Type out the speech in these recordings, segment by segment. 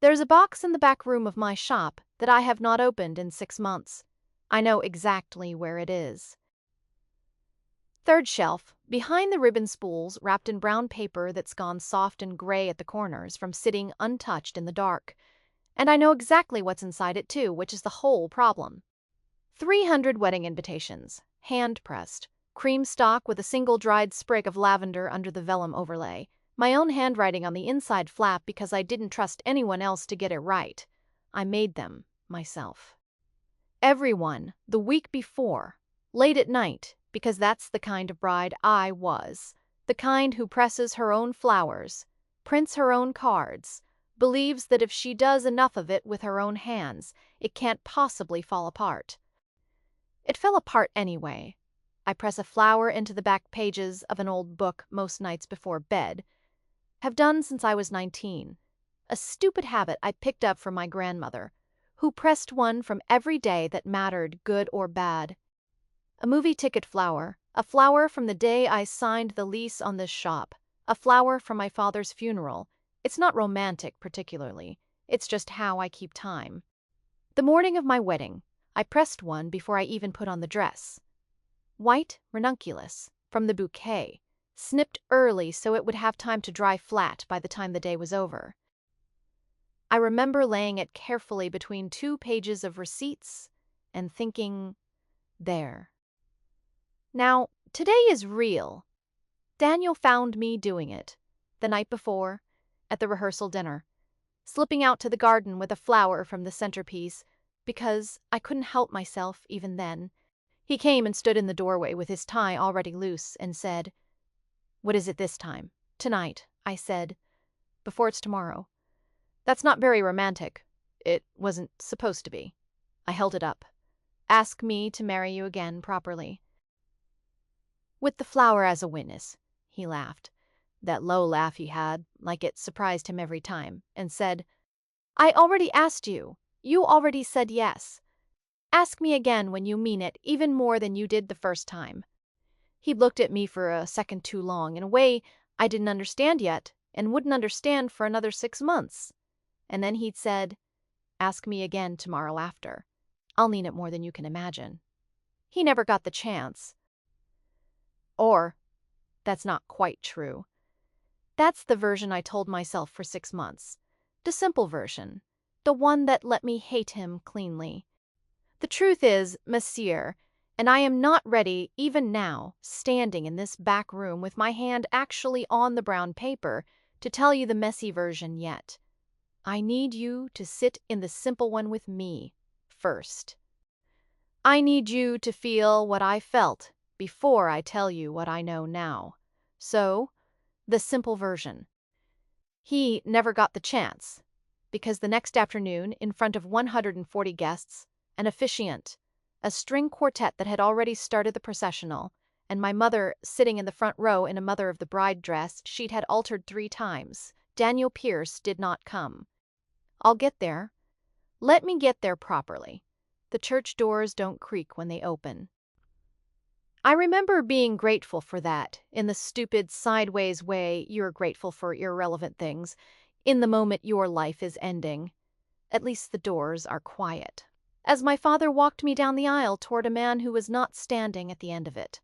There's a box in the back room of my shop that I have not opened in 6 months. I know exactly where it is. Third shelf, behind the ribbon spools wrapped in brown paper that's gone soft and gray at the corners from sitting untouched in the dark. And I know exactly what's inside it too, which is the whole problem. 300 wedding invitations, hand-pressed, cream stock with a single dried sprig of lavender under the vellum overlay, my own handwriting on the inside flap because I didn't trust anyone else to get it right. I made them myself. Everyone, the week before, late at night, because that's the kind of bride I was, the kind who presses her own flowers, prints her own cards, believes that if she does enough of it with her own hands, it can't possibly fall apart. It fell apart anyway. I press a flower into the back pages of an old book most nights before bed. Have done since I was 19. A stupid habit I picked up from my grandmother, who pressed one from every day that mattered, good or bad. A movie ticket flower, a flower from the day I signed the lease on this shop, a flower from my father's funeral. It's not romantic particularly, it's just how I keep time. The morning of my wedding, I pressed one before I even put on the dress. White ranunculus, from the bouquet, snipped early so it would have time to dry flat by the time the day was over. I remember laying it carefully between 2 pages of receipts and thinking, there. Now, today is real. Daniel found me doing it, the night before, at the rehearsal dinner, slipping out to the garden with a flower from the centerpiece, because I couldn't help myself even then. He came and stood in the doorway with his tie already loose and said, "What is it this time?" "Tonight," I said, "before it's tomorrow." "That's not very romantic." "It wasn't supposed to be." I held it up. "Ask me to marry you again properly." "With the flower as a witness," he laughed. That low laugh he had, like it surprised him every time, and said, "I already asked you. You already said yes. Ask me again when you mean it even more than you did the first time." He looked at me for a second too long in a way I didn't understand yet and wouldn't understand for another 6 months. And then he'd said, "Ask me again tomorrow after. I'll mean it more than you can imagine." He never got the chance. Or, that's not quite true. That's the version I told myself for 6 months. The simple version. The one that let me hate him cleanly. The truth is, monsieur, and I am not ready even now, standing in this back room with my hand actually on the brown paper, to tell you the messy version yet. I need you to sit in the simple one with me first. I need you to feel what I felt before I tell you what I know now. So, the simple version. He never got the chance, because the next afternoon, in front of 140 guests, an officiant, a string quartet that had already started the processional, and my mother sitting in the front row in a mother of the bride dress she'd had altered 3 times, Daniel Pierce did not come. I'll get there. Let me get there properly. The church doors don't creak when they open. I remember being grateful for that, in the stupid, sideways way you're grateful for irrelevant things, in the moment your life is ending. At least the doors are quiet. As my father walked me down the aisle toward a man who was not standing at the end of it.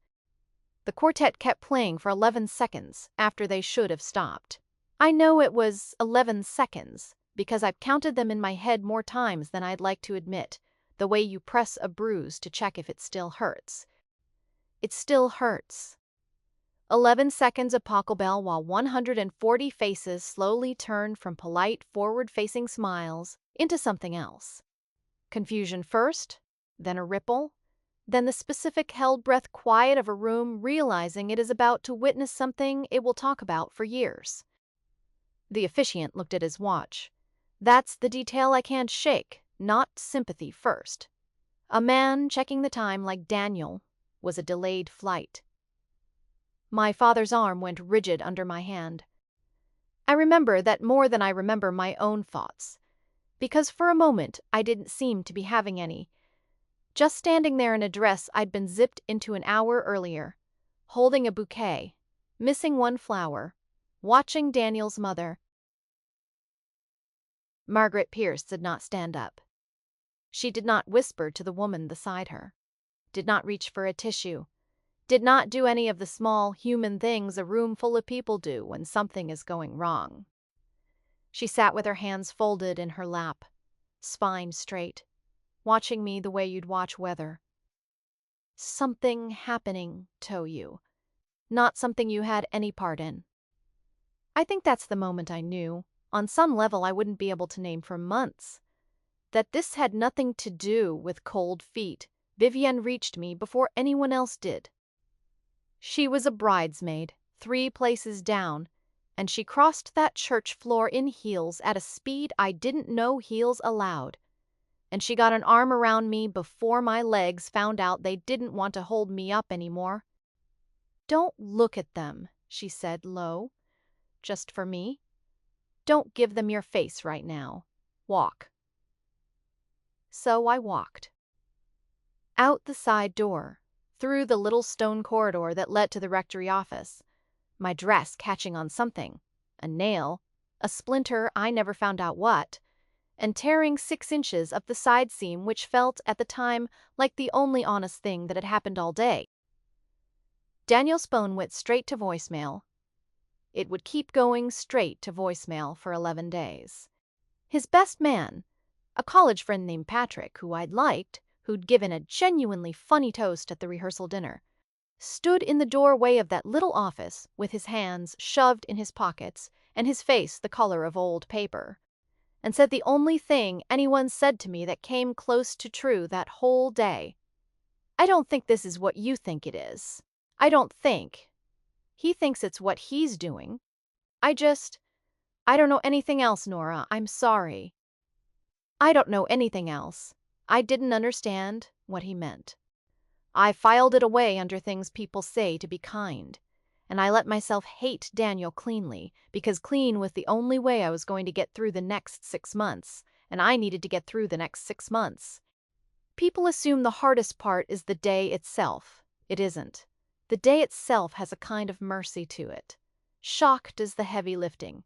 The quartet kept playing for 11 seconds after they should have stopped. I know it was 11 seconds, because I've counted them in my head more times than I'd like to admit, the way you press a bruise to check if it still hurts. It still hurts. 11 seconds of Pachelbel while 140 faces slowly turned from polite forward-facing smiles into something else. Confusion first, then a ripple, then the specific held breath quiet of a room realizing it is about to witness something it will talk about for years. The officiant looked at his watch. That's the detail I can't shake, not sympathy first. A man checking the time like Daniel was a delayed flight. My father's arm went rigid under my hand. I remember that more than I remember my own thoughts, because for a moment I didn't seem to be having any. Just standing there in a dress I'd been zipped into an hour earlier, holding a bouquet, missing one flower, watching Daniel's mother. Margaret Pierce did not stand up. She did not whisper to the woman beside her, did not reach for a tissue, did not do any of the small human things a room full of people do when something is going wrong. She sat with her hands folded in her lap, spine straight, watching me the way you'd watch weather. Something happening to you, not something you had any part in. I think that's the moment I knew, on some level I wouldn't be able to name for months, that this had nothing to do with cold feet. Vivienne reached me before anyone else did. She was a bridesmaid, 3 places down, and she crossed that church floor in heels at a speed I didn't know heels allowed. And she got an arm around me before my legs found out they didn't want to hold me up anymore. "Don't look at them," she said low. "Just for me. Don't give them your face right now. Walk." So I walked. Out the side door, through the little stone corridor that led to the rectory office, my dress catching on something, a nail, a splinter I never found out what, and tearing 6 inches of the side seam which felt at the time like the only honest thing that had happened all day. Daniel's phone went straight to voicemail. It would keep going straight to voicemail for 11 days. His best man, a college friend named Patrick, who I'd liked, who'd given a genuinely funny toast at the rehearsal dinner, stood in the doorway of that little office with his hands shoved in his pockets and his face the color of old paper, and said the only thing anyone said to me that came close to true that whole day. "I don't think this is what you think it is. I don't think. He thinks it's what he's doing. I don't know anything else, Nora. I'm sorry. I don't know anything else." I didn't understand what he meant. I filed it away under things people say to be kind, and I let myself hate Daniel cleanly, because clean was the only way I was going to get through the next 6 months, and I needed to get through the next 6 months. People assume the hardest part is the day itself. It isn't. The day itself has a kind of mercy to it. Shock does the heavy lifting,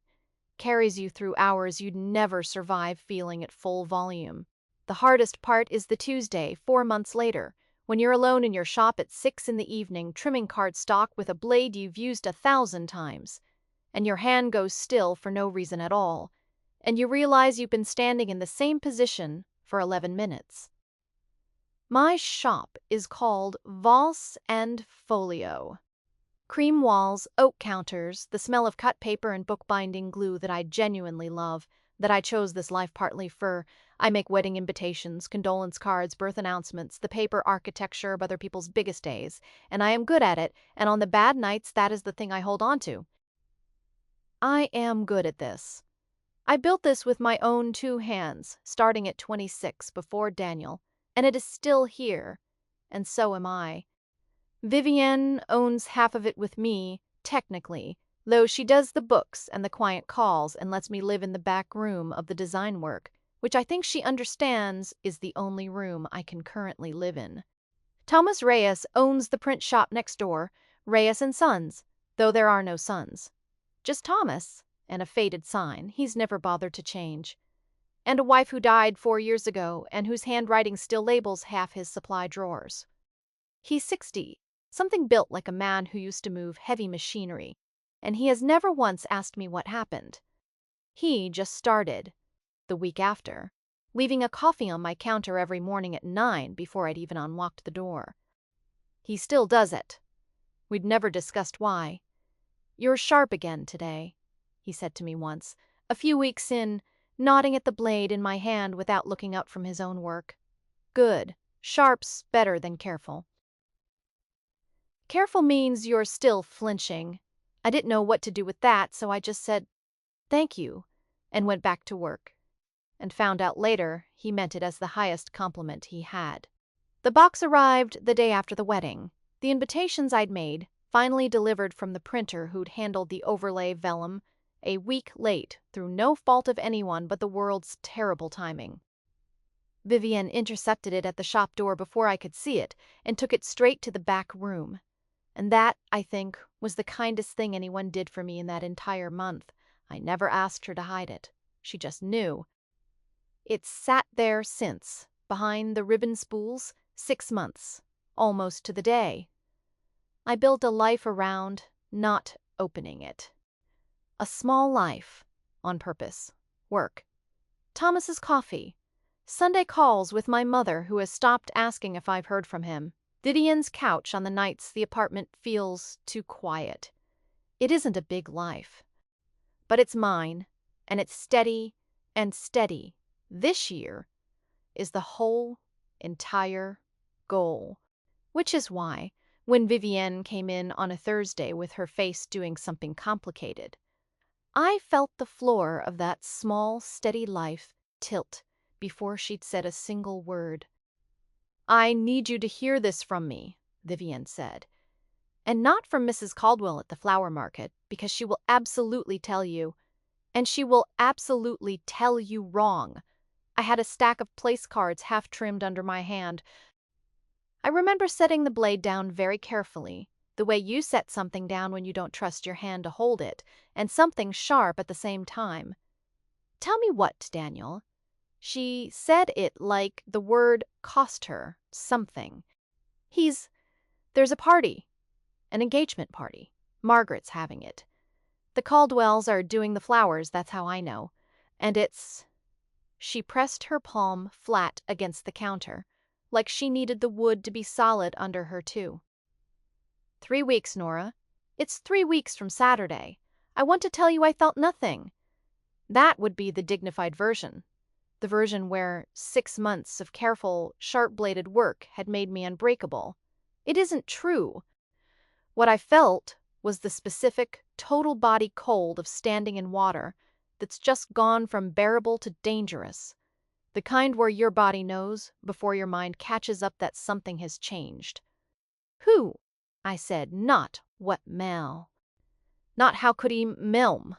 carries you through hours you'd never survive feeling at full volume. The hardest part is the Tuesday, 4 months later, when you're alone in your shop at 6 in the evening trimming cardstock with a blade you've used 1,000 times, and your hand goes still for no reason at all, and you realize you've been standing in the same position for 11 minutes. My shop is called Valse and Folio. Cream walls, oak counters, the smell of cut paper and bookbinding glue that I genuinely love, that I chose this life partly for. I make wedding invitations, condolence cards, birth announcements, the paper architecture of other people's biggest days, and I am good at it, and on the bad nights that is the thing I hold on to. I am good at this. I built this with my own 2 hands, starting at 26 before Daniel, and it is still here, and so am I. Vivienne owns half of it with me, technically, though she does the books and the client calls and lets me live in the back room of the design work, which I think she understands is the only room I can currently live in. Thomas Reyes owns the print shop next door, Reyes and Sons, though there are no sons. Just Thomas, and a faded sign he's never bothered to change, and a wife who died 4 years ago and whose handwriting still labels half his supply drawers. He's 60, something built like a man who used to move heavy machinery, and he has never once asked me what happened. He just started, the week after, leaving a coffee on my counter every morning at 9 before I'd even unlocked the door. He still does it. We'd never discussed why. "You're sharp again today," he said to me once, a few weeks in, nodding at the blade in my hand without looking up from his own work. "Good. Sharp's better than careful." Careful means you're still flinching. I didn't know what to do with that, so I just said, "Thank you," and went back to work, and found out later he meant it as the highest compliment he had. The box arrived the day after the wedding. The invitations I'd made, finally delivered from the printer who'd handled the overlay vellum, a week late through no fault of anyone but the world's terrible timing. Vivienne intercepted it at the shop door before I could see it and took it straight to the back room. And that, I think, was the kindest thing anyone did for me in that entire month. I never asked her to hide it. She just knew. It's sat there since, behind the ribbon spools, 6 months, almost to the day. I built a life around not opening it. A small life, on purpose. Work. Thomas's coffee. Sunday calls with my mother, who has stopped asking if I've heard from him. Vivian's couch on the nights the apartment feels too quiet. It isn't a big life. But it's mine, and it's steady and steady. This year is the whole, entire goal. Which is why, when Vivienne came in on a Thursday with her face doing something complicated, I felt the floor of that small, steady life tilt before she'd said a single word. "I need you to hear this from me," Vivienne said. "And not from Mrs. Caldwell at the flower market, because she will absolutely tell you. And she will absolutely tell you wrong." I had a stack of place cards half trimmed under my hand. I remember setting the blade down very carefully, the way you set something down when you don't trust your hand to hold it, and something sharp at the same time. "Tell me what, Daniel?" She said it like the word cost her something. There's a party, an engagement party. Margaret's having it. The Caldwells are doing the flowers, that's how I know. And it's... She pressed her palm flat against the counter, like she needed the wood to be solid under her too. 3 weeks, Nora. It's 3 weeks from Saturday. I want to tell you I felt nothing. That would be the dignified version. The version where 6 months of careful, sharp-bladed work had made me unbreakable. It isn't true. What I felt was the specific, total body cold of standing in water that's just gone from bearable to dangerous. The kind where your body knows before your mind catches up that something has changed. "Who?" I said, not "what Mel." Not "how could he Milm."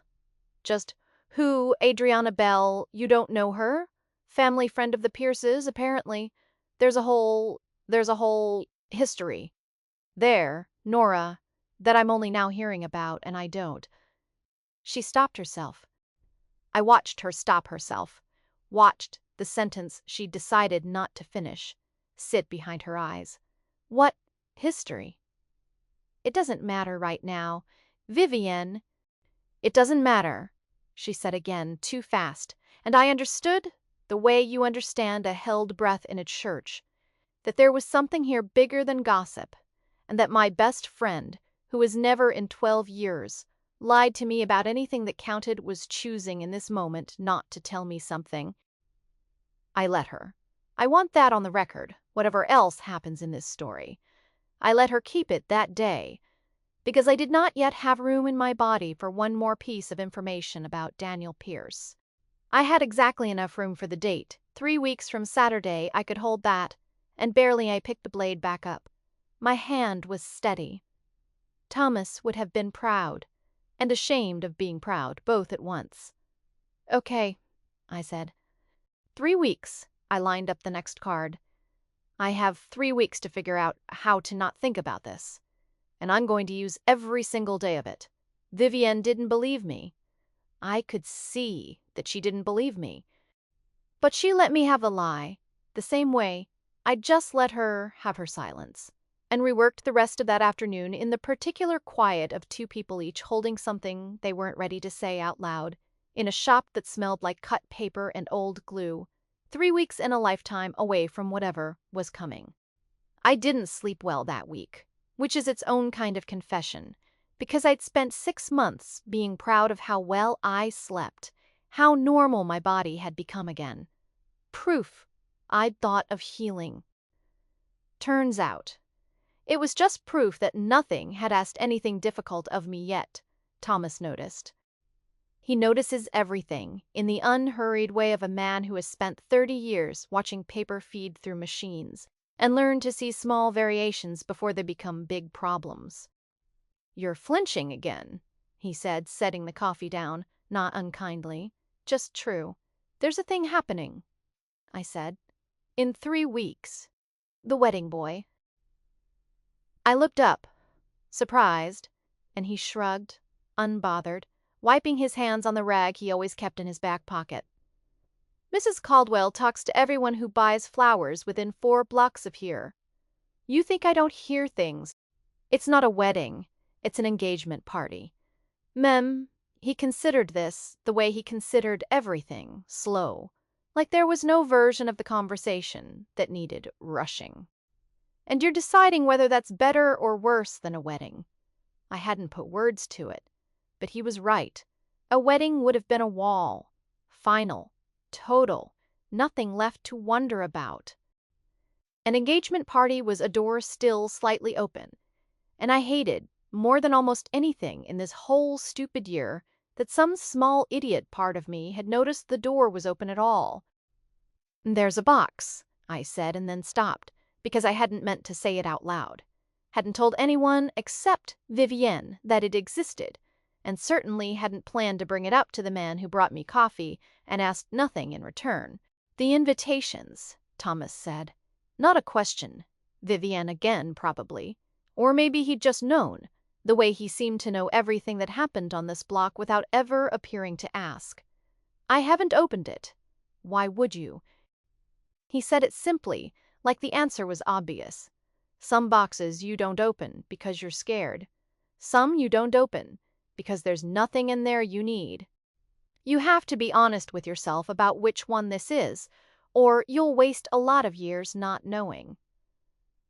Just, "Who, Adriana Bell, you don't know her? Family friend of the Pierces, apparently. There's a whole history there, Nora, that I'm only now hearing about, and I don't." She stopped herself. I watched her stop herself, watched the sentence she decided not to finish sit behind her eyes. "What history?" "It doesn't matter right now. Vivienne." "It doesn't matter," she said again, too fast, and I understood, the way you understand a held breath in a church, that there was something here bigger than gossip, and that my best friend, who has never in 12 years lied to me about anything that counted, was choosing in this moment not to tell me something. I let her. I want that on the record, whatever else happens in this story. I let her keep it that day, because I did not yet have room in my body for one more piece of information about Daniel Pierce. I had exactly enough room for the date. 3 weeks from Saturday, I could hold that, and barely I picked the blade back up. My hand was steady. Thomas would have been proud, and ashamed of being proud, both at once. "Okay," I said. 3 weeks. I lined up the next card. "I have 3 weeks to figure out how to not think about this, and I'm going to use every single day of it." Vivienne didn't believe me. I could see that she didn't believe me. But she let me have the lie, the same way I just let her have her silence, and reworked the rest of that afternoon in the particular quiet of 2 people each holding something they weren't ready to say out loud, in a shop that smelled like cut paper and old glue. 3 weeks in a lifetime away from whatever was coming. I didn't sleep well that week, which is its own kind of confession, because I'd spent 6 months being proud of how well I slept, how normal my body had become again. Proof I'd thought of healing. Turns out, it was just proof that nothing had asked anything difficult of me yet, Thomas noticed. He notices everything in the unhurried way of a man who has spent 30 years watching paper feed through machines and learned to see small variations before they become big problems. "You're flinching again," he said, setting the coffee down, not unkindly. "Just true. There's a thing happening," I said. "In 3 weeks. The wedding boy." I looked up, surprised, and he shrugged, unbothered, wiping his hands on the rag he always kept in his back pocket. Mrs. Caldwell talks to everyone who buys flowers within 4 blocks of here. You think I don't hear things? It's not a wedding, it's an engagement party. Mem, he considered this, the way he considered everything, slow. Like there was no version of the conversation that needed rushing. And you're deciding whether that's better or worse than a wedding. I hadn't put words to it, but he was right. A wedding would have been a wall. Final. Total. Nothing left to wonder about. An engagement party was a door still slightly open, and I hated, more than almost anything in this whole stupid year, that some small idiot part of me had noticed the door was open at all. There's a box, I said, and then stopped, because I hadn't meant to say it out loud. Hadn't told anyone except Vivienne that it existed, and certainly hadn't planned to bring it up to the man who brought me coffee and asked nothing in return. The invitations, Thomas said. Not a question. Vivienne again, probably. Or maybe he'd just known, the way he seemed to know everything that happened on this block without ever appearing to ask. I haven't opened it. Why would you? He said it simply, like the answer was obvious. Some boxes you don't open because you're scared. Some you don't open because there's nothing in there you need. You have to be honest with yourself about which one this is, or you'll waste a lot of years not knowing.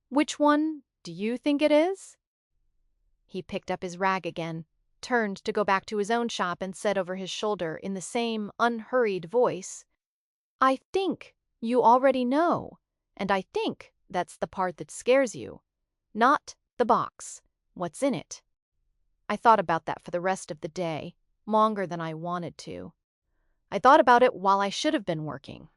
Which one do you think it is? He picked up his rag again, turned to go back to his own shop and said over his shoulder in the same unhurried voice, I think you already know, and I think that's the part that scares you. Not the box. What's in it? I thought about that for the rest of the day, longer than I wanted to. I thought about it while I should have been working.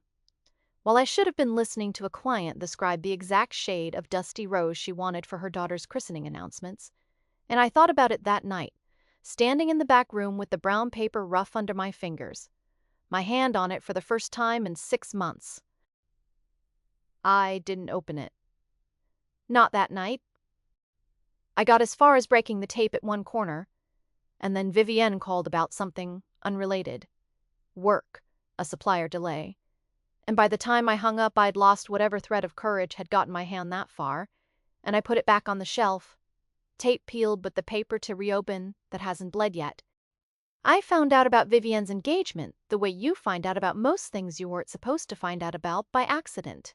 While I should have been listening to a client describe the exact shade of dusty rose she wanted for her daughter's christening announcements. And I thought about it that night, standing in the back room with the brown paper rough under my fingers, my hand on it for the first time in 6 months. I didn't open it. Not that night. I got as far as breaking the tape at one corner, and then Vivienne called about something unrelated. Work, a supplier delay. And by the time I hung up, I'd lost whatever thread of courage had gotten my hand that far, and I put it back on the shelf. Tape peeled, but the paper to reopen that hasn't bled yet. I found out about Vivienne's engagement the way you find out about most things you weren't supposed to find out about, by accident.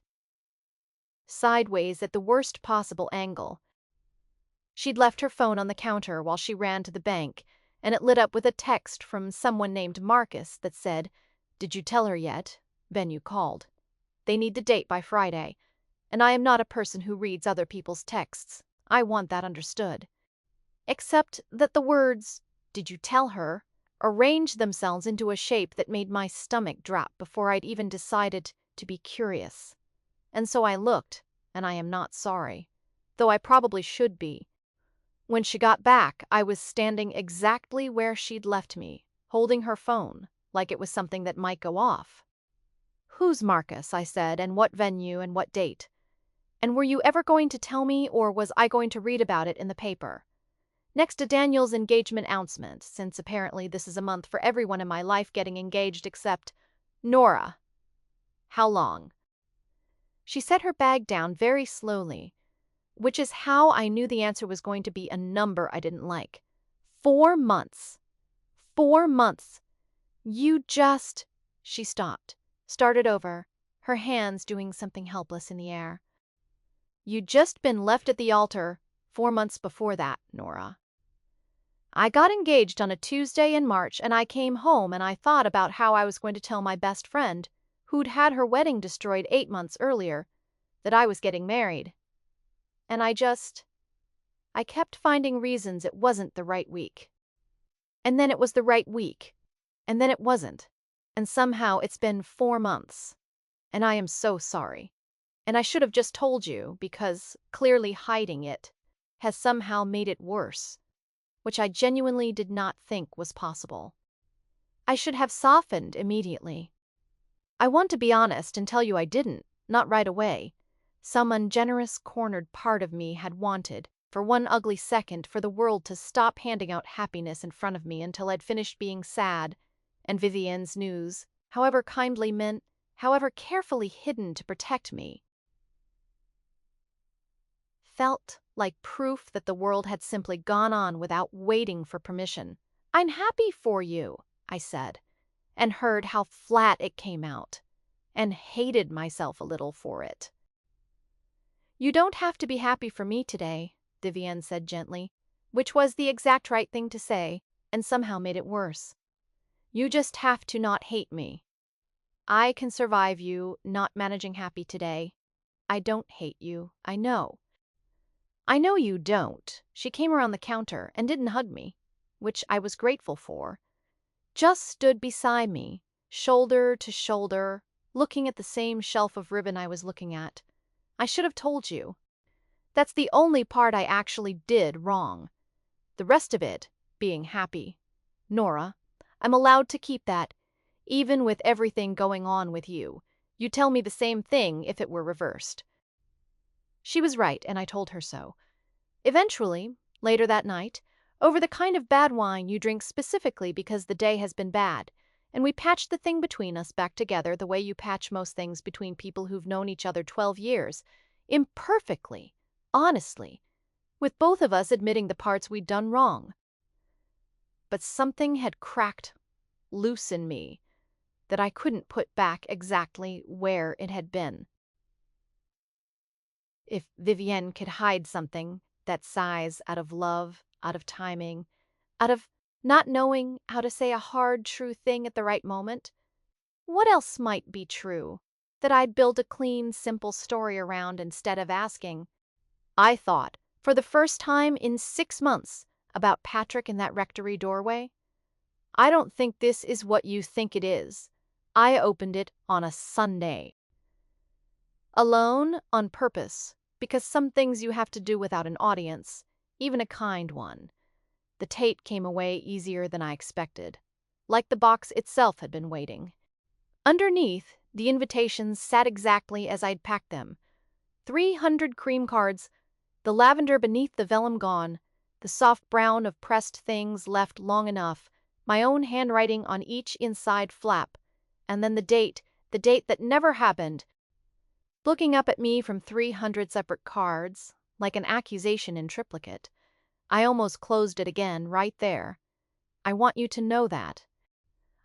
Sideways at the worst possible angle. She'd left her phone on the counter while she ran to the bank, and it lit up with a text from someone named Marcus that said, Did you tell her yet? Bennu called. They need the date by Friday, and I am not a person who reads other people's texts. I want that understood. Except that the words, Did you tell her? Arranged themselves into a shape that made my stomach drop before I'd even decided to be curious. And so I looked, and I am not sorry, though I probably should be. When she got back, I was standing exactly where she'd left me, holding her phone, like it was something that might go off. Who's Marcus? I said, and what venue and what date? And were you ever going to tell me, or was I going to read about it in the paper? Next to Daniel's engagement announcement, since apparently this is a month for everyone in my life getting engaged except Nora. How long? She set her bag down very slowly, which is how I knew the answer was going to be a number I didn't like. 4 months. 4 months. You just... She stopped, started over, her hands doing something helpless in the air. You'd just been left at the altar 4 months before that, Nora. I got engaged on a Tuesday in March, and I came home and I thought about how I was going to tell my best friend, who'd had her wedding destroyed 8 months earlier, that I was getting married. And I kept finding reasons it wasn't the right week. And then it was the right week. And then it wasn't. And somehow it's been 4 months. And I am so sorry. And I should have just told you, because clearly hiding it has somehow made it worse, which I genuinely did not think was possible. I should have softened immediately. I want to be honest and tell you I didn't, not right away. Some ungenerous cornered part of me had wanted, for one ugly second, for the world to stop handing out happiness in front of me until I'd finished being sad, and Vivienne's news, however kindly meant, however carefully hidden to protect me, felt like proof that the world had simply gone on without waiting for permission. "I'm happy for you," I said, and heard how flat it came out, and hated myself a little for it. "You don't have to be happy for me today," Vivienne said gently, which was the exact right thing to say, and somehow made it worse. "You just have to not hate me. I can survive you not managing happy today. I don't hate you, I know." "I know you don't." She came around the counter and didn't hug me, which I was grateful for. Just stood beside me, shoulder to shoulder, looking at the same shelf of ribbon I was looking at. "I should have told you. That's the only part I actually did wrong. The rest of it, being happy. Nora, I'm allowed to keep that, even with everything going on with you. You'd tell me the same thing if it were reversed." She was right, and I told her so. Eventually, later that night, over the kind of bad wine you drink specifically because the day has been bad, and we patched the thing between us back together the way you patch most things between people who've known each other 12 years, imperfectly, honestly, with both of us admitting the parts we'd done wrong. But something had cracked loose in me that I couldn't put back exactly where it had been. If Vivienne could hide something that size out of love, out of timing, out of not knowing how to say a hard, true thing at the right moment, what else might be true that I'd build a clean, simple story around instead of asking? I thought, for the first time in 6 months, about Patrick in that rectory doorway. "I don't think this is what you think it is. I opened it on a Sunday. Alone, on purpose, because some things you have to do without an audience, even a kind one. The Tate came away easier than I expected, like the box itself had been waiting. Underneath, the invitations sat exactly as I'd packed them. 300 cream cards, the lavender beneath the vellum gone, the soft brown of pressed things left long enough, my own handwriting on each inside flap, and then the date that never happened, looking up at me from 300 separate cards, like an accusation in triplicate. I almost closed it again right there. "I want you to know that."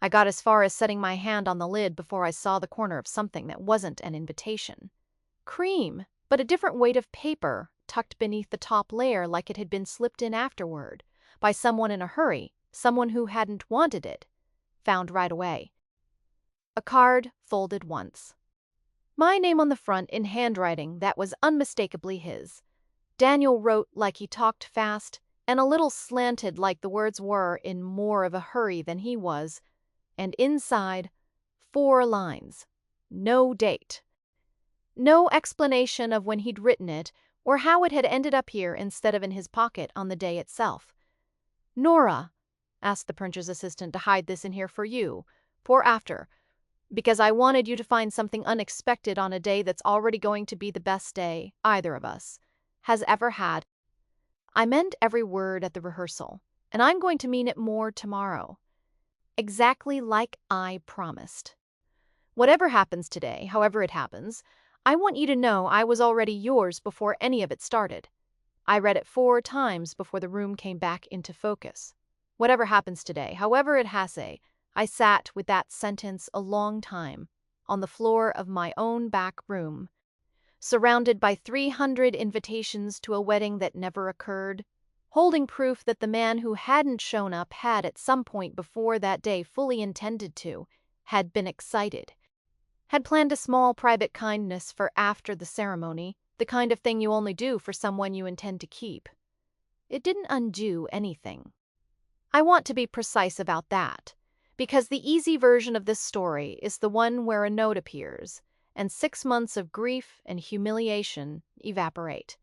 I got as far as setting my hand on the lid before I saw the corner of something that wasn't an invitation. Cream, but a different weight of paper, tucked beneath the top layer like it had been slipped in afterward, by someone in a hurry, someone who hadn't wanted it. Found right away. A card folded once. My name on the front in handwriting that was unmistakably his. Daniel wrote like he talked fast, and a little slanted like the words were in more of a hurry than he was, and inside, 4 lines. No date. No explanation of when he'd written it, or how it had ended up here instead of in his pocket on the day itself. "Nora," asked the printer's assistant to hide this in here for you, for after, because I wanted you to find something unexpected on a day that's already going to be the best day either of us has ever had. I meant every word at the rehearsal, and I'm going to mean it more tomorrow. Exactly like I promised. Whatever happens today, however it happens, I want you to know I was already yours before any of it started. I read it 4 times before the room came back into focus. Whatever happens today, however it has I sat with that sentence a long time, on the floor of my own back room, surrounded by 300 invitations to a wedding that never occurred, holding proof that the man who hadn't shown up had at some point before that day fully intended to, had been excited, had planned a small private kindness for after the ceremony, the kind of thing you only do for someone you intend to keep. It didn't undo anything. I want to be precise about that, because the easy version of this story is the one where a note appears, and 6 months of grief and humiliation evaporate.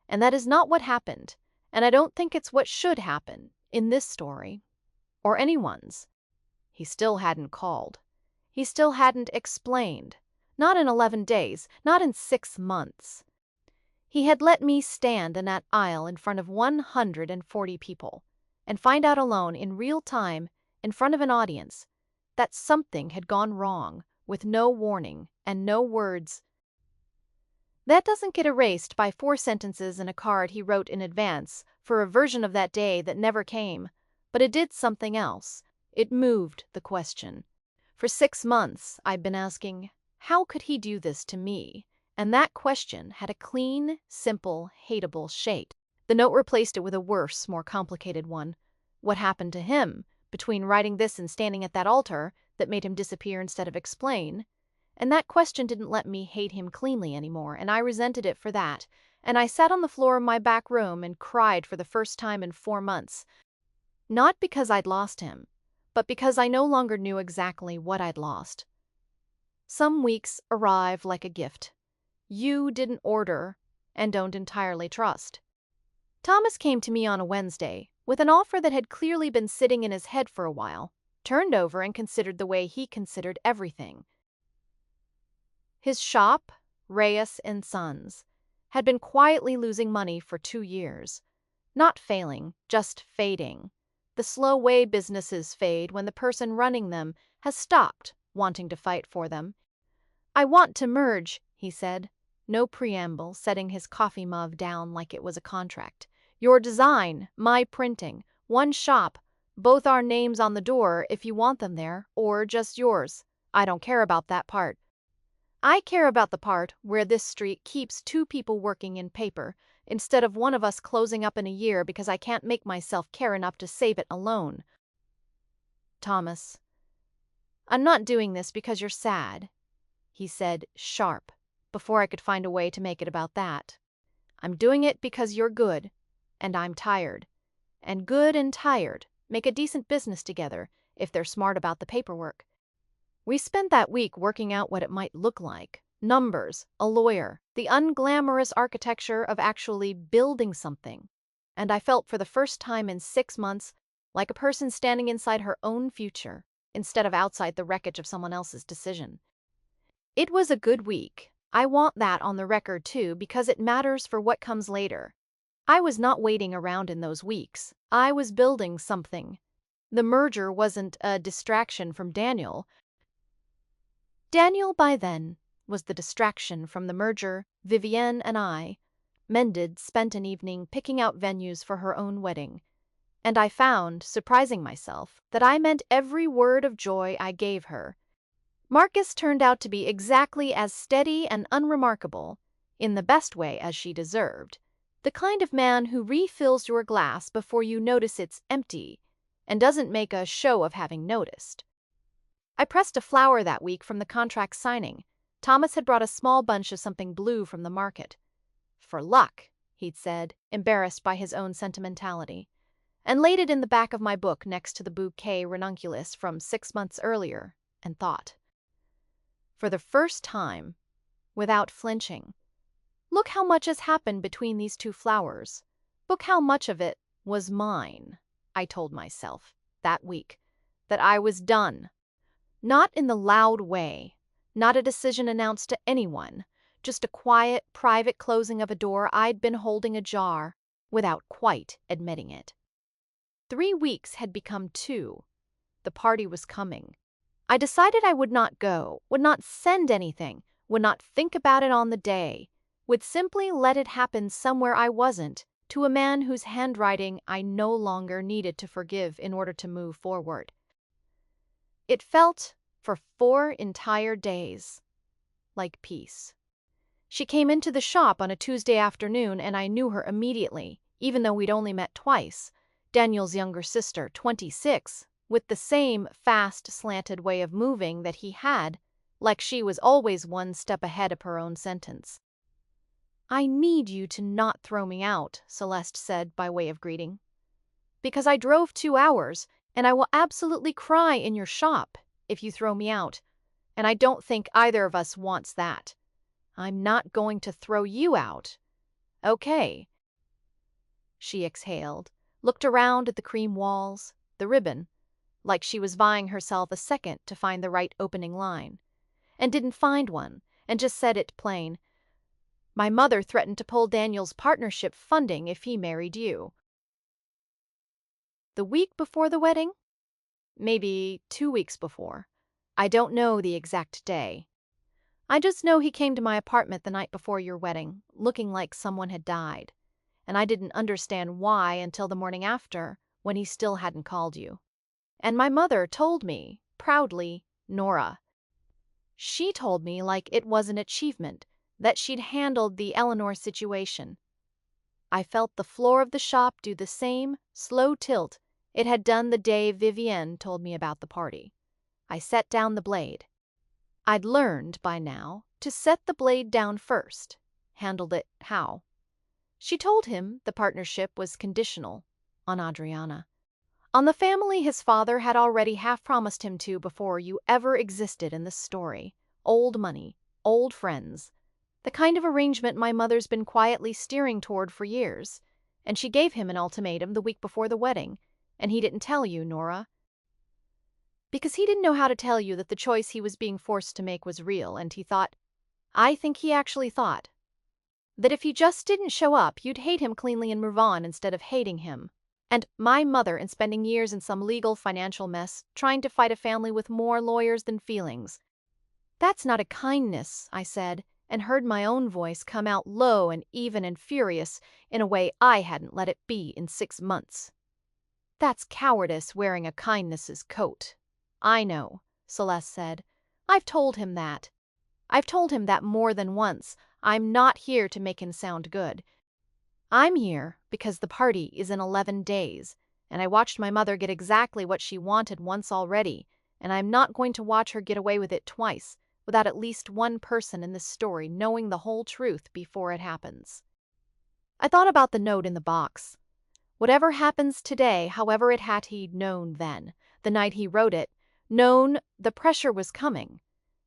And that is not what happened, and I don't think it's what should happen in this story, or anyone's. He still hadn't called. He still hadn't explained. Not in 11 days, not in 6 months. He had let me stand in that aisle in front of 140 people, and find out alone in real time, in front of an audience, that something had gone wrong with no warning and no words. That doesn't get erased by 4 sentences in a card he wrote in advance for a version of that day that never came, but it did something else. It moved the question. For 6 months, I'd been asking, how could he do this to me? And that question had a clean, simple, hateable shape. The note replaced it with a worse, more complicated one. What happened to him between writing this and standing at that altar that made him disappear instead of explain? And that question didn't let me hate him cleanly anymore, and I resented it for that. And I sat on the floor of my back room and cried for the first time in 4 months. Not because I'd lost him, but because I no longer knew exactly what I'd lost. Some weeks arrive like a gift. You didn't order and don't entirely trust. Thomas came to me on a Wednesday with an offer that had clearly been sitting in his head for a while, turned over and considered the way he considered everything. His shop, Reyes and Sons, had been quietly losing money for 2 years. Not failing, just fading. The slow way businesses fade when the person running them has stopped wanting to fight for them. I want to merge, he said. No preamble, setting his coffee mug down like it was a contract. Your design, my printing, one shop, both our names on the door if you want them there, or just yours. I don't care about that part. I care about the part where this street keeps 2 people working in paper instead of one of us closing up in a year because I can't make myself care enough to save it alone. Thomas, I'm not doing this because you're sad, he said, sharp, before I could find a way to make it about that. I'm doing it because you're good, and I'm tired. And good and tired make a decent business together if they're smart about the paperwork. We spent that week working out what it might look like. Numbers, a lawyer, the unglamorous architecture of actually building something. And I felt for the first time in 6 months like a person standing inside her own future instead of outside the wreckage of someone else's decision. It was a good week. I want that on the record too because it matters for what comes later. I was not waiting around in those weeks. I was building something. The merger wasn't a distraction from Daniel. Daniel, by then, was the distraction from the merger. Vivienne and I, Mended, spent an evening picking out venues for her own wedding. And I found, surprising myself, that I meant every word of joy I gave her. Marcus turned out to be exactly as steady and unremarkable, in the best way as she deserved. The kind of man who refills your glass before you notice it's empty, and doesn't make a show of having noticed. I pressed a flower that week from the contract signing. Thomas had brought a small bunch of something blue from the market. For luck, he'd said, embarrassed by his own sentimentality, and laid it in the back of my book next to the bouquet ranunculus from 6 months earlier, and thought. For the first time, without flinching, look how much has happened between these 2 flowers. Look how much of it was mine, I told myself, that week, that I was done. Not in the loud way, not a decision announced to anyone, just a quiet, private closing of a door I'd been holding ajar, without quite admitting it. 3 weeks had become 2. The party was coming. I decided I would not go, would not send anything, would not think about it on the day, would simply let it happen somewhere I wasn't, to a man whose handwriting I no longer needed to forgive in order to move forward. It felt, for 4 entire days, like peace. She came into the shop on a Tuesday afternoon and I knew her immediately, even though we'd only met twice. Daniel's younger sister, 26, with the same fast, slanted way of moving that he had, like she was always 1 step ahead of her own sentence. I need you to not throw me out, Celeste said by way of greeting. Because I drove 2 hours, and I will absolutely cry in your shop if you throw me out, and I don't think either of us wants that. I'm not going to throw you out. Okay. She exhaled, looked around at the cream walls, the ribbon, like she was buying herself a second to find the right opening line, and didn't find one, and just said it plain. My mother threatened to pull Daniel's partnership funding if he married you. The week before the wedding? Maybe 2 weeks before. I don't know the exact day. I just know he came to my apartment the night before your wedding, looking like someone had died, and I didn't understand why until the morning after, when he still hadn't called you. And my mother told me, proudly, Nora. She told me like it was an achievement, that she'd handled the Eleanor situation. I felt the floor of the shop do the same slow tilt it had done the day Vivienne told me about the party. I set down the blade. I'd learned, by now, to set the blade down first. Handled it how? She told him the partnership was conditional on Adriana. On the family his father had already half promised him to before you ever existed in the story. Old money, old friends. The kind of arrangement my mother's been quietly steering toward for years. And she gave him an ultimatum the week before the wedding. And he didn't tell you, Nora. Because he didn't know how to tell you that the choice he was being forced to make was real, and he thought, I think he actually thought, that if he just didn't show up, you'd hate him cleanly and move on instead of hating him. And my mother and spending years in some legal financial mess, trying to fight a family with more lawyers than feelings. That's not a kindness, I said, and heard my own voice come out low and even and furious in a way I hadn't let it be in 6 months. That's cowardice wearing a kindness's coat. I know, Celeste said. I've told him that. I've told him that more than once. I'm not here to make him sound good. I'm here because the party is in 11 days, and I watched my mother get exactly what she wanted once already, and I'm not going to watch her get away with it twice without at least one person in this story knowing the whole truth before it happens. I thought about the note in the box. Whatever happens today, however it had he'd known then, the night he wrote it, known the pressure was coming,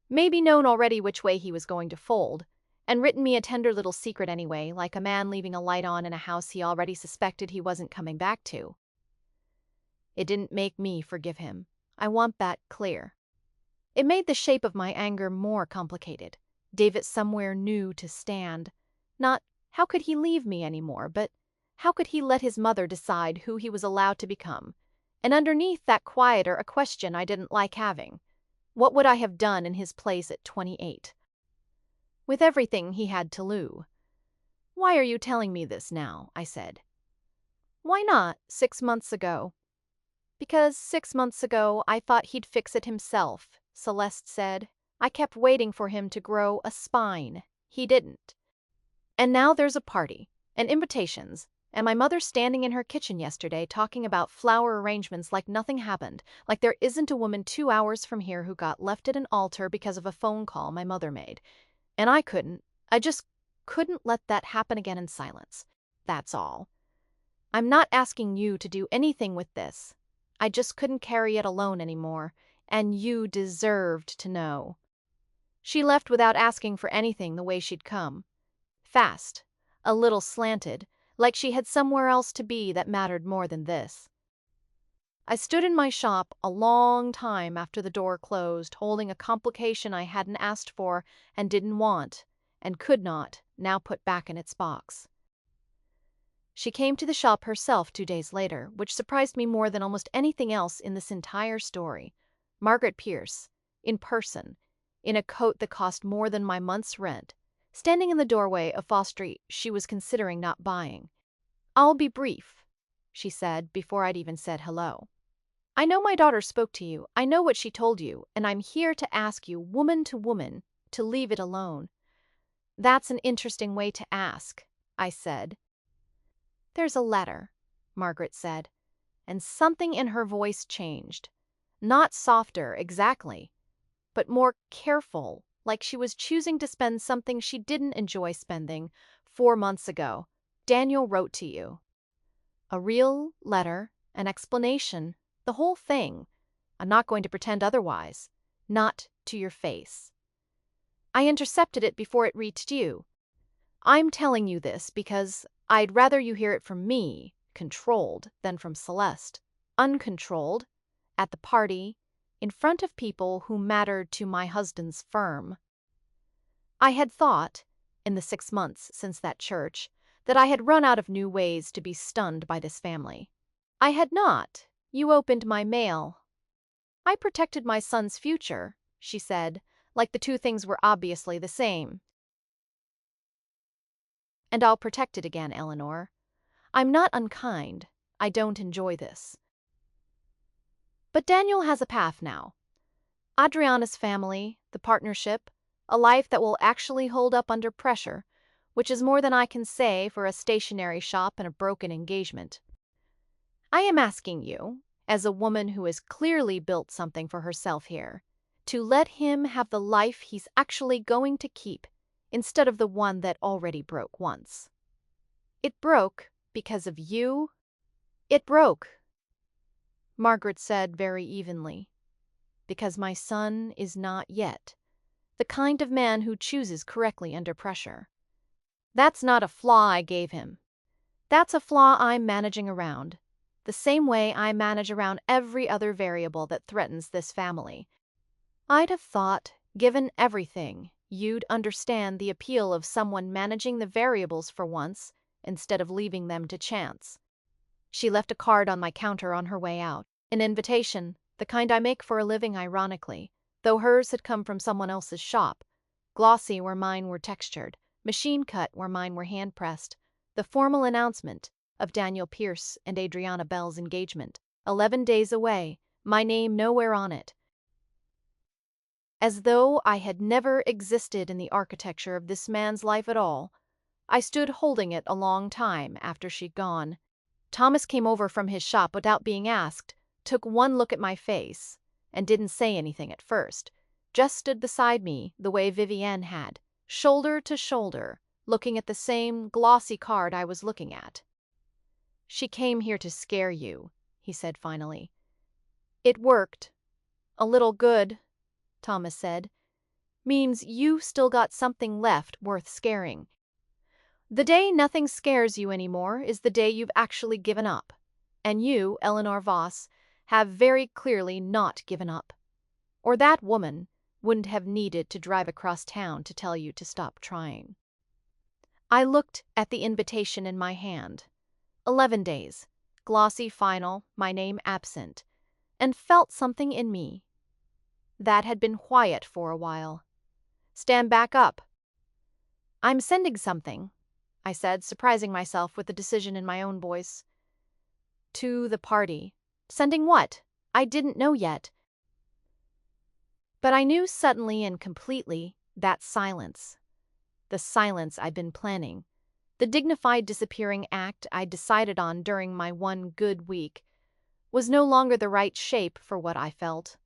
maybe known already which way he was going to fold, and written me a tender little secret anyway, like a man leaving a light on in a house he already suspected he wasn't coming back to. It didn't make me forgive him. I want that clear. It made the shape of my anger more complicated, gave it somewhere new to stand. Not, how could he leave me anymore, but how could he let his mother decide who he was allowed to become? And underneath that quieter a question I didn't like having. What would I have done in his place at 28? With everything he had to lose. Why are you telling me this now? I said. Why not 6 months ago? Because 6 months ago I thought he'd fix it himself, Celeste said. I kept waiting for him to grow a spine. He didn't. And now there's a party, and invitations, and my mother standing in her kitchen yesterday talking about flower arrangements like nothing happened, like there isn't a woman 2 hours from here who got left at an altar because of a phone call my mother made. And I just couldn't let that happen again in silence. That's all. I'm not asking you to do anything with this. I just couldn't carry it alone anymore, and you deserved to know. She left without asking for anything the way she'd come. Fast, a little slanted, like she had somewhere else to be that mattered more than this. I stood in my shop a long time after the door closed, holding a complication I hadn't asked for and didn't want, and could not now put back in its box. She came to the shop herself 2 days later, which surprised me more than almost anything else in this entire story. Margaret Pierce, in person, in a coat that cost more than my month's rent, standing in the doorway of Fall Street she was considering not buying. I'll be brief, she said before I'd even said hello. I know my daughter spoke to you, I know what she told you, and I'm here to ask you, woman to woman, to leave it alone. That's an interesting way to ask, I said. There's a letter, Margaret said, and something in her voice changed. Not softer, exactly, but more careful, like she was choosing to spend something she didn't enjoy spending 4 months ago. Daniel wrote to you. A real letter, an explanation, the whole thing. I'm not going to pretend otherwise. Not to your face. I intercepted it before it reached you. I'm telling you this because I'd rather you hear it from me, controlled, than from Celeste, uncontrolled, at the party, in front of people who mattered to my husband's firm. I had thought, in the 6 months since that church, that I had run out of new ways to be stunned by this family. I had not. You opened my mail. I protected my son's future, she said, like the two things were obviously the same. And I'll protect it again, Eleanor. I'm not unkind. I don't enjoy this. But Daniel has a path now. Adriana's family, the partnership, a life that will actually hold up under pressure, which is more than I can say for a stationery shop and a broken engagement. I am asking you, as a woman who has clearly built something for herself here, to let him have the life he's actually going to keep, instead of the one that already broke once. It broke because of you. It broke, Margaret said very evenly, because my son is not yet the kind of man who chooses correctly under pressure. That's not a flaw I gave him. That's a flaw I'm managing around, the same way I manage around every other variable that threatens this family. I'd have thought, given everything, you'd understand the appeal of someone managing the variables for once instead of leaving them to chance. She left a card on my counter on her way out, an invitation, the kind I make for a living ironically, though hers had come from someone else's shop, glossy where mine were textured, machine cut where mine were hand-pressed, the formal announcement of Daniel Pierce and Adriana Bell's engagement, 11 days away, my name nowhere on it. As though I had never existed in the architecture of this man's life at all, I stood holding it a long time after she'd gone. Thomas came over from his shop without being asked, took one look at my face, and didn't say anything at first, just stood beside me the way Vivienne had, shoulder to shoulder, looking at the same glossy card I was looking at. She came here to scare you, he said finally. It worked. A little good, Thomas said. Means you still got something left worth scaring. The day nothing scares you anymore is the day you've actually given up. And you, Eleanor Voss, have very clearly not given up. Or that woman wouldn't have needed to drive across town to tell you to stop trying. I looked at the invitation in my hand. 11 days, glossy final, my name absent, and felt something in me that had been quiet for a while. Stand back up. I'm sending something, I said, surprising myself with the decision in my own voice. To the party. Sending what? I didn't know yet. But I knew suddenly and completely that silence. The silence I'd been planning. The dignified disappearing act I'd decided on during my one good week was no longer the right shape for what I felt.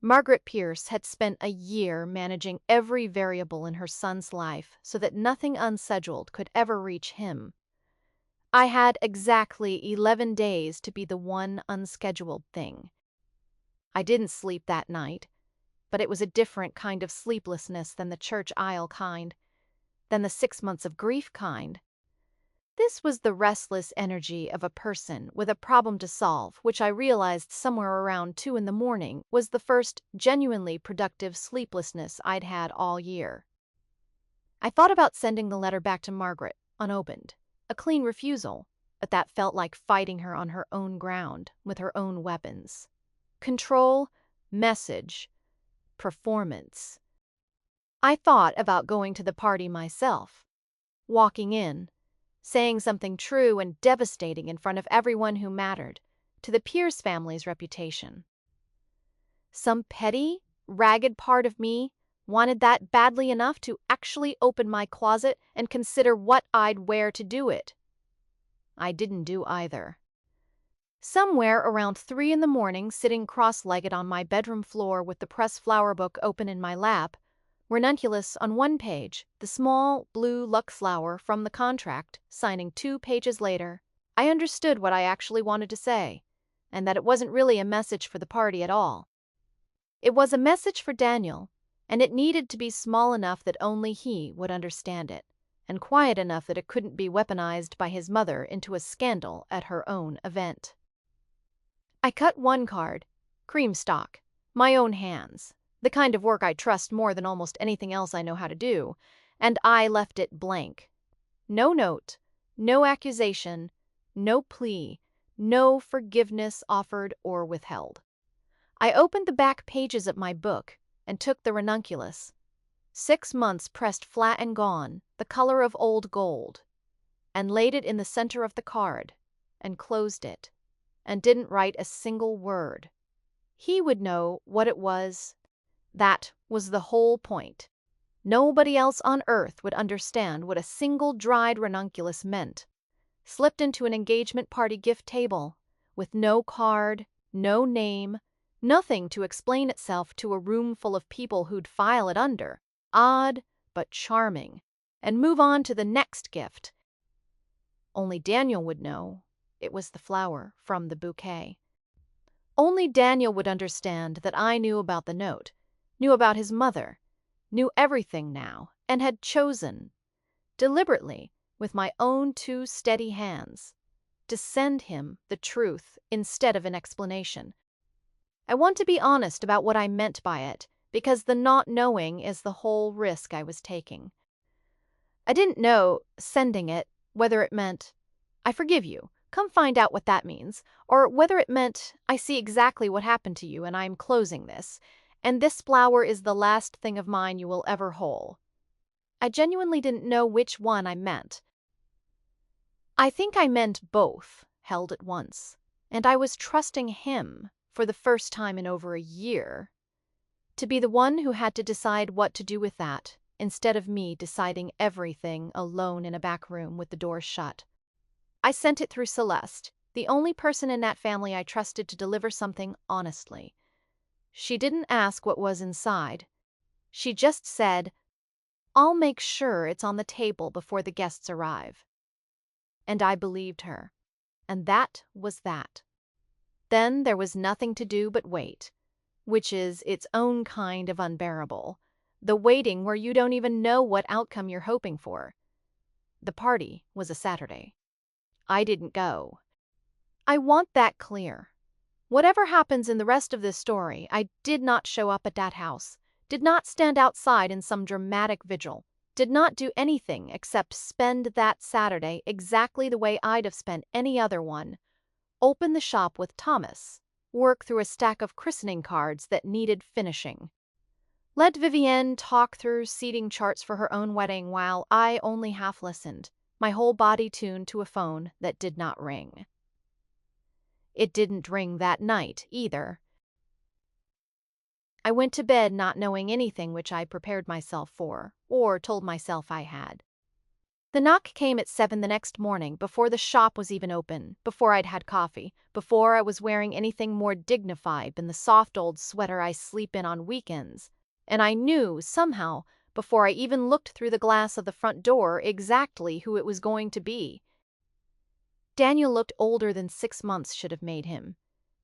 Margaret Pierce had spent a year managing every variable in her son's life so that nothing unscheduled could ever reach him. I had exactly 11 days to be the one unscheduled thing. I didn't sleep that night, but it was a different kind of sleeplessness than the church aisle kind, than the 6 months of grief kind. This was the restless energy of a person with a problem to solve, which I realized somewhere around 2 in the morning was the first genuinely productive sleeplessness I'd had all year. I thought about sending the letter back to Margaret, unopened, a clean refusal, but that felt like fighting her on her own ground, with her own weapons. Control, message, performance. I thought about going to the party myself, walking in, saying something true and devastating in front of everyone who mattered, to the Pierce family's reputation. Some petty, ragged part of me wanted that badly enough to actually open my closet and consider what I'd wear to do it. I didn't do either. Somewhere around 3 in the morning, sitting cross-legged on my bedroom floor with the press flower book open in my lap, ranunculus on one page, the small blue Lux flower from the contract, signing 2 pages later, I understood what I actually wanted to say, and that it wasn't really a message for the party at all. It was a message for Daniel, and it needed to be small enough that only he would understand it, and quiet enough that it couldn't be weaponized by his mother into a scandal at her own event. I cut one card, cream stock, my own hands, the kind of work I trust more than almost anything else I know how to do, and I left it blank. No note, no accusation, no plea, no forgiveness offered or withheld. I opened the back pages of my book and took the ranunculus. 6 months pressed flat and gone, the color of old gold, and laid it in the center of the card, and closed it, and didn't write a single word. He would know what it was. That was the whole point. Nobody else on earth would understand what a single dried ranunculus meant. Slipped into an engagement party gift table, with no card, no name, nothing to explain itself to a room full of people who'd file it under. Odd, but charming. And move on to the next gift. Only Daniel would know. It was the flower from the bouquet. Only Daniel would understand that I knew about the note, knew about his mother, knew everything now, and had chosen, deliberately, with my own 2 steady hands, to send him the truth instead of an explanation. I want to be honest about what I meant by it, because the not knowing is the whole risk I was taking. I didn't know, sending it, whether it meant, "I forgive you, come find out what that means," or whether it meant, "I see exactly what happened to you and I am closing this, and this flower is the last thing of mine you will ever hold." I genuinely didn't know which one I meant. I think I meant both, held at once, and I was trusting him, for the first time in over a year, to be the one who had to decide what to do with that, instead of me deciding everything alone in a back room with the doors shut. I sent it through Celeste, the only person in that family I trusted to deliver something honestly. She didn't ask what was inside. She just said, "I'll make sure it's on the table before the guests arrive." And I believed her. And that was that. Then there was nothing to do but wait, which is its own kind of unbearable. The waiting where you don't even know what outcome you're hoping for. The party was a Saturday. I didn't go. I want that clear. Whatever happens in the rest of this story, I did not show up at that house, did not stand outside in some dramatic vigil, did not do anything except spend that Saturday exactly the way I'd have spent any other one. Open the shop with Thomas, work through a stack of christening cards that needed finishing. Let Vivienne talk through seating charts for her own wedding while I only half listened, my whole body tuned to a phone that did not ring. It didn't ring that night, either. I went to bed not knowing anything which I prepared myself for, or told myself I had. The knock came at 7 the next morning, before the shop was even open, before I'd had coffee, before I was wearing anything more dignified than the soft old sweater I sleep in on weekends, and I knew, somehow, before I even looked through the glass of the front door, exactly who it was going to be. Daniel looked older than 6 months should have made him.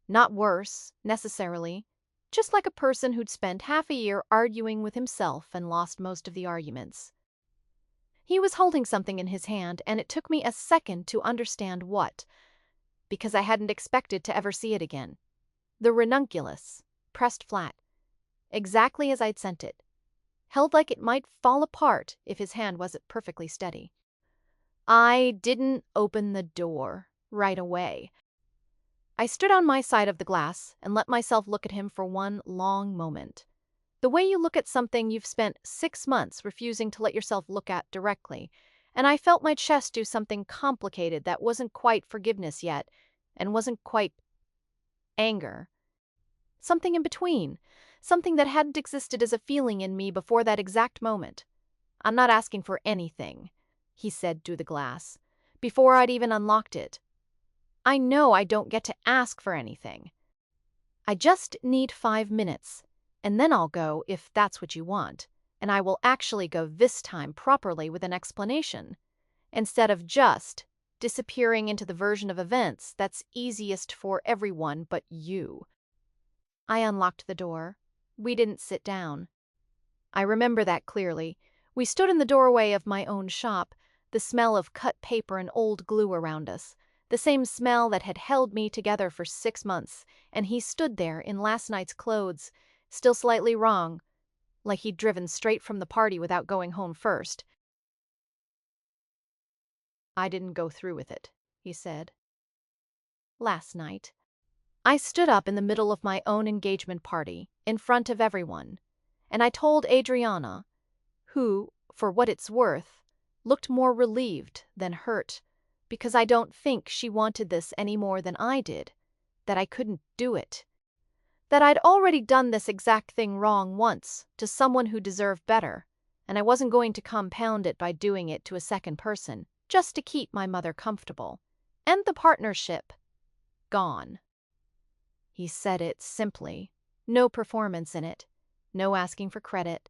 Not worse, necessarily, just like a person who'd spent half a year arguing with himself and lost most of the arguments. He was holding something in his hand, and it took me a second to understand what, because I hadn't expected to ever see it again. The ranunculus, pressed flat, exactly as I'd sent it, held like it might fall apart if his hand wasn't perfectly steady. I didn't open the door right away. I stood on my side of the glass and let myself look at him for one long moment. The way you look at something you've spent 6 months refusing to let yourself look at directly, and I felt my chest do something complicated that wasn't quite forgiveness yet, and wasn't quite anger. Something in between, something that hadn't existed as a feeling in me before that exact moment. "I'm not asking for anything," he said through the glass, before I'd even unlocked it. "I know I don't get to ask for anything. I just need 5 minutes, and then I'll go if that's what you want, and I will actually go this time properly with an explanation, instead of just disappearing into the version of events that's easiest for everyone but you." I unlocked the door. We didn't sit down. I remember that clearly. We stood in the doorway of my own shop, the smell of cut paper and old glue around us, the same smell that had held me together for 6 months, and he stood there in last night's clothes, still slightly wrong, like he'd driven straight from the party without going home first. "I didn't go through with it," he said. "Last night." I stood up in the middle of my own engagement party, in front of everyone, and I told Adriana, who, for what it's worth, looked more relieved than hurt, because I don't think she wanted this any more than I did, that I couldn't do it. That I'd already done this exact thing wrong once to someone who deserved better, and I wasn't going to compound it by doing it to a second person, just to keep my mother comfortable. And the partnership. Gone. He said it simply. No performance in it. No asking for credit.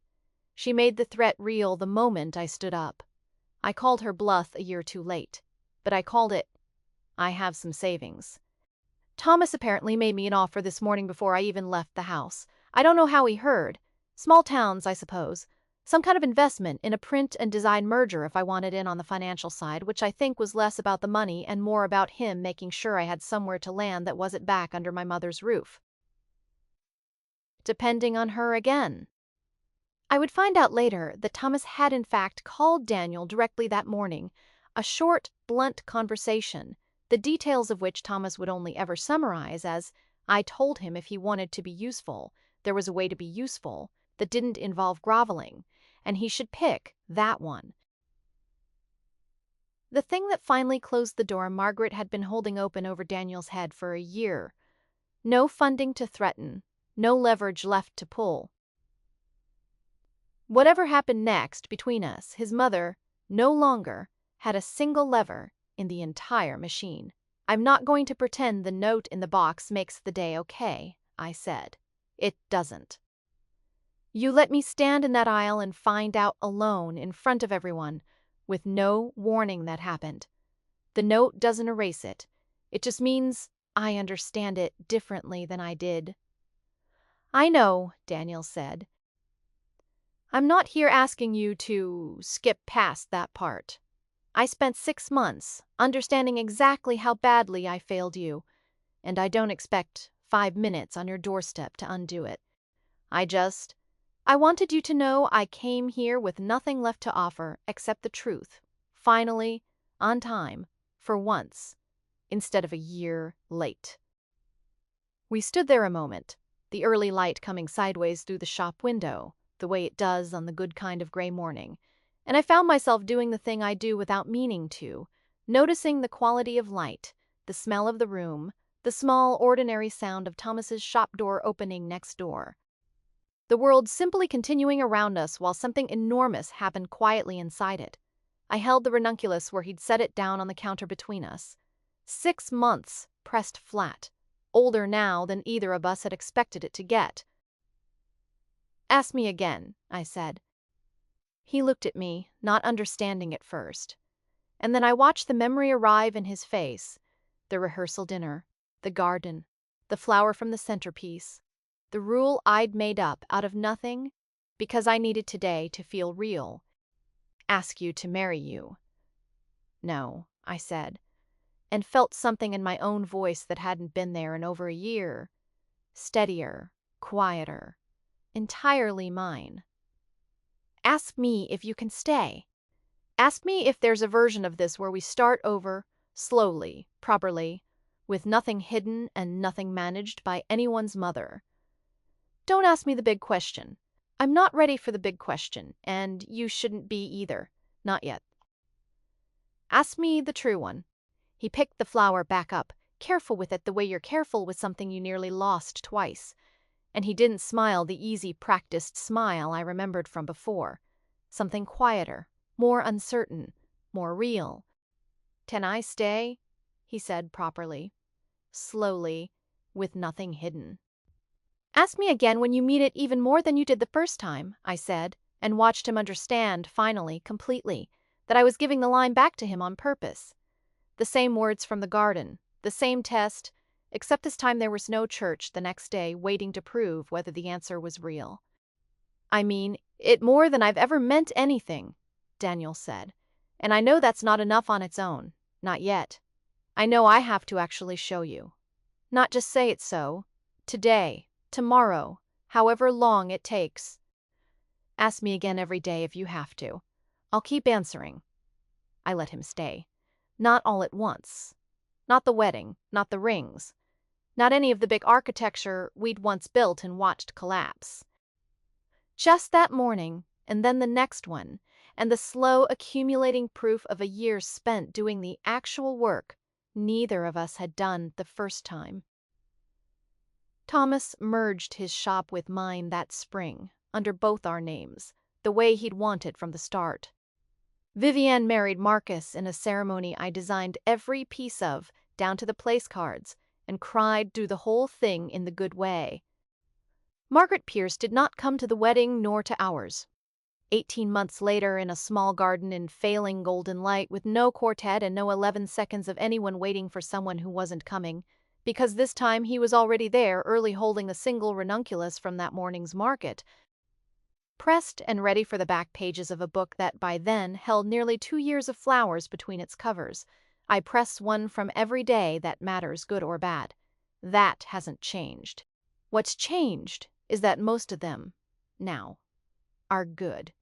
She made the threat real the moment I stood up. I called her bluff a year too late, but I called it, I have some savings. Thomas apparently made me an offer this morning before I even left the house. I don't know how he heard. Small towns, I suppose. Some kind of investment in a print and design merger if I wanted in on the financial side, which I think was less about the money and more about him making sure I had somewhere to land that wasn't back under my mother's roof. Depending on her again. I would find out later that Thomas had in fact called Daniel directly that morning, a short, blunt conversation, the details of which Thomas would only ever summarize as, I told him if he wanted to be useful, there was a way to be useful that didn't involve groveling, and he should pick that one. The thing that finally closed the door Margaret had been holding open over Daniel's head for a year. No funding to threaten, no leverage left to pull. Whatever happened next between us, his mother, no longer, had a single lever in the entire machine. I'm not going to pretend the note in the box makes the day okay, I said. It doesn't. You let me stand in that aisle and find out alone in front of everyone, with no warning that happened. The note doesn't erase it. It just means I understand it differently than I did. I know, Daniel said. I'm not here asking you to skip past that part. I spent 6 months understanding exactly how badly I failed you, and I don't expect 5 minutes on your doorstep to undo it. I wanted you to know I came here with nothing left to offer except the truth, finally, on time, for once, instead of a year late. We stood there a moment, the early light coming sideways through the shop window, the way it does on the good kind of gray morning, and I found myself doing the thing I do without meaning to, noticing the quality of light, the smell of the room, the small, ordinary sound of Thomas's shop door opening next door. The world simply continuing around us while something enormous happened quietly inside it. I held the ranunculus where he'd set it down on the counter between us. 6 months, pressed flat. Older now than either of us had expected it to get. Ask me again, I said. He looked at me, not understanding at first. And then I watched the memory arrive in his face. The rehearsal dinner, the garden, the flower from the centerpiece, the rule I'd made up out of nothing because I needed today to feel real. Ask you to marry you. No, I said, and felt something in my own voice that hadn't been there in over a year. Steadier, quieter, entirely mine. Ask me if you can stay. Ask me if there's a version of this where we start over, slowly, properly, with nothing hidden and nothing managed by anyone's mother. Don't ask me the big question. I'm not ready for the big question, and you shouldn't be either. Not yet. Ask me the true one. He picked the flower back up, careful with it the way you're careful with something you nearly lost twice. And he didn't smile the easy, practiced smile I remembered from before. Something quieter, more uncertain, more real. Can I stay? He said properly, slowly, with nothing hidden. Ask me again when you mean it even more than you did the first time, I said, and watched him understand, finally, completely, that I was giving the line back to him on purpose. The same words from the garden, the same test, except this time there was no church the next day waiting to prove whether the answer was real. I mean it more than I've ever meant anything, Daniel said, and I know that's not enough on its own, not yet. I know I have to actually show you. Not just say it so, today, tomorrow, however long it takes. Ask me again every day if you have to. I'll keep answering. I let him stay. Not all at once. Not the wedding, not the rings. Not any of the big architecture we'd once built and watched collapse. Just that morning, and then the next one, and the slow accumulating proof of a year spent doing the actual work neither of us had done the first time. Thomas merged his shop with mine that spring, under both our names, the way he'd wanted from the start. Vivienne married Marcus in a ceremony I designed every piece of, down to the place cards, and cried through the whole thing in the good way. Margaret Pierce did not come to the wedding nor to ours. 18 months later, in a small garden in failing golden light with no quartet and no 11 seconds of anyone waiting for someone who wasn't coming, because this time he was already there early holding a single ranunculus from that morning's market, pressed and ready for the back pages of a book that by then held nearly 2 years of flowers between its covers. I press one from every day that matters, good or bad. That hasn't changed. What's changed is that most of them, now, are good.